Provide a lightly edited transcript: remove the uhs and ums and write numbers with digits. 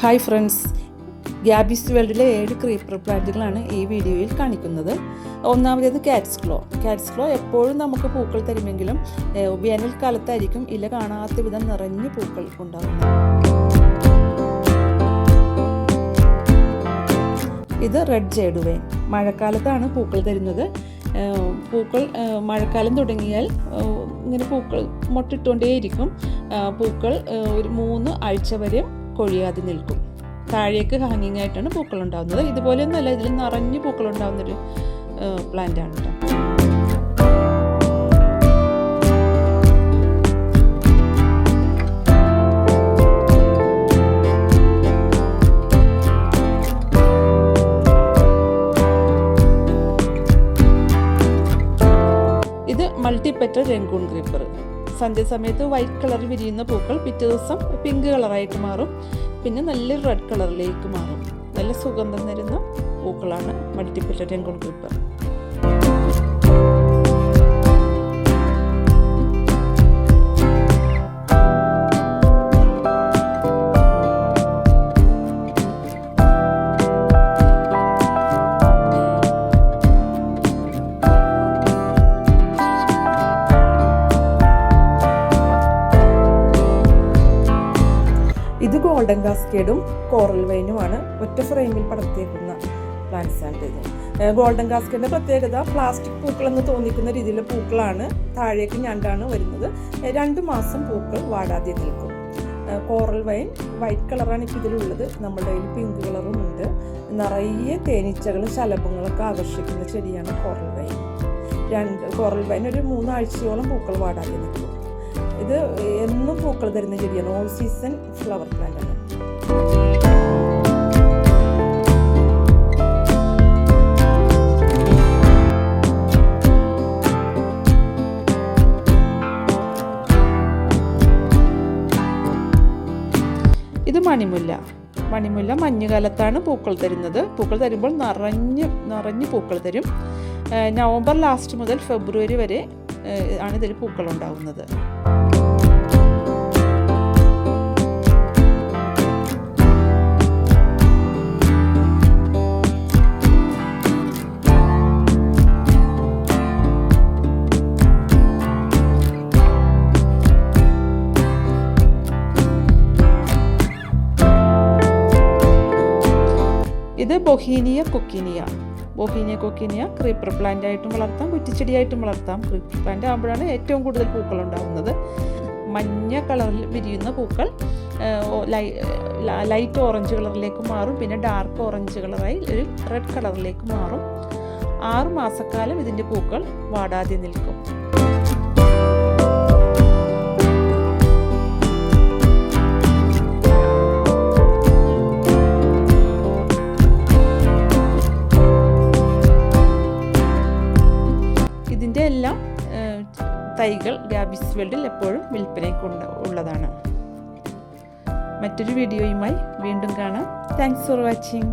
Hi friends, ഗ്യാബീസ് വേൾഡിലെ 7 creeper പ്ലാന്റുകളാണ് ഈ വീഡിയോയിൽ കാണിക്കുന്നത്. ഒന്നാമത്തേത് കാറ്റ്സ് ക്ലോ എപ്പോഴും നമുക്ക് പൂക്കൾ തരുമെങ്കിലും വേനൽക്കാലത്തായിരിക്കും ഇല കാണാത്ത വിധം നിറഞ്ഞ് പൂക്കൾ ഉണ്ടാകുന്നത്. ഇത് റെഡ് ജേഡ് വൈൻ മഴക്കാലത്താണ് പൂക്കൾ തരുന്നത്. പൂക്കൾ മഴക്കാലം തുടങ്ങിയാൽ ഇങ്ങനെ പൂക്കൾ മൊട്ടിട്ടുകൊണ്ടേയിരിക്കും. പൂക്കൾ ഒരു 3 ആഴ്ച വരെ കൊഴിയാതെ നിൽക്കും. താഴേക്ക് ഹാങ്ങിങ് ആയിട്ടാണ് പൂക്കൾ ഉണ്ടാകുന്നത്. ഇതുപോലെയൊന്നുമല്ല, ഇതിൽ നിറഞ്ഞ് പൂക്കൾ ഉണ്ടാകുന്നൊരു പ്ലാന്റ് ആണ് കേട്ടോ. ഇത് മൾട്ടിപെറ്റൽ രംഗൂൺ ക്രീപ്പർ. സന്ധ്യാസമയത്ത് വൈറ്റ് കളറിൽ വിരിയുന്ന പൂക്കൾ പിറ്റേ ദിവസം പിങ്ക് കളറായിട്ട് മാറും, പിന്നെ നല്ലൊരു റെഡ് കളറിലേക്ക് മാറും. നല്ല സുഗന്ധം തരുന്ന പൂക്കളാണ് മൾട്ടിപെറ്റൽ രംഗൂൺ ക്രീപ്പർ. ഇത് ഗോൾഡൻ കാസ്കേഡും കോറൽ വൈനുമാണ് ഒറ്റ ഫ്രെയിമിൽ പടർത്തിയേക്കുന്ന പ്ലാന്റ്സ് ആണ് ഇത്. ഗോൾഡൻ കാസ്കേഡിൻ്റെ പ്രത്യേകത പ്ലാസ്റ്റിക് പൂക്കളെന്ന് തോന്നിക്കുന്ന രീതിയിലുള്ള പൂക്കളാണ്. താഴേക്ക് ഞണ്ടാണ് വരുന്നത്. 2 മാസം പൂക്കൾ വാടാതെ നിൽക്കും. കോറൽ വൈൻ വൈറ്റ് കളറാണ് ഇപ്പോൾ ഇതിലുള്ളത്. നമ്മുടെ കയ്യിൽ പിങ്ക് കളറും ഉണ്ട്. നിറയെ തേനീച്ചകളും ശലഭങ്ങളൊക്കെ ആകർഷിക്കുന്ന ചെടിയാണ് കോറൽ വൈൻ. കോറൽ വൈൻ ഒരു 3 ആഴ്ചയോളം പൂക്കൾ വാടാതെ നിൽക്കും. ഇത് എന്നും പൂക്കൾ തരുന്ന ചെടിയാണ്. ഓൾ സീസൺ ഫ്ലവർ പ്ലാന്റ് ആണ്. ഇത് മണിമുല്ല മഞ്ഞുകാലത്താണ് പൂക്കൾ തരുന്നത്. പൂക്കൾ തരുമ്പോൾ നിറഞ്ഞ് പൂക്കൾ തരും. നവംബർ ലാസ്റ്റ് മുതൽ ഫെബ്രുവരി വരെ ആണ് ഇതിൽ പൂക്കൾ ഉണ്ടാകുന്നത്. ഇത് ബൊഹീനിയ കൊക്കീനിയ ക്രീപ്പർ പ്ലാന്റ് ആയിട്ടും വളർത്താം, കുറ്റിച്ചെടിയായിട്ടും വളർത്താം. ക്രീപ്പർ പ്ലാന്റ് ആകുമ്പോഴാണ് ഏറ്റവും കൂടുതൽ പൂക്കൾ ഉണ്ടാകുന്നത്. മഞ്ഞ കളറിൽ വിരിയുന്ന പൂക്കൾ ലൈറ്റ് ഓറഞ്ച് കളറിലേക്ക് മാറും, പിന്നെ ഡാർക്ക് ഓറഞ്ച് കളറായി ഒരു റെഡ് കളറിലേക്ക് മാറും. 6 മാസക്കാലം ഇതിൻ്റെ പൂക്കൾ വാടാതെ നിൽക്കും. ഇതിൻ്റെ എല്ലാം തൈകൾ ഗ്യാബീസ് വേൾഡിൽ എപ്പോഴും വിൽപ്പനയ്ക്ക് ഉള്ളതാണ്. മറ്റൊരു വീഡിയോയുമായി വീണ്ടും കാണാം. Thanks for watching.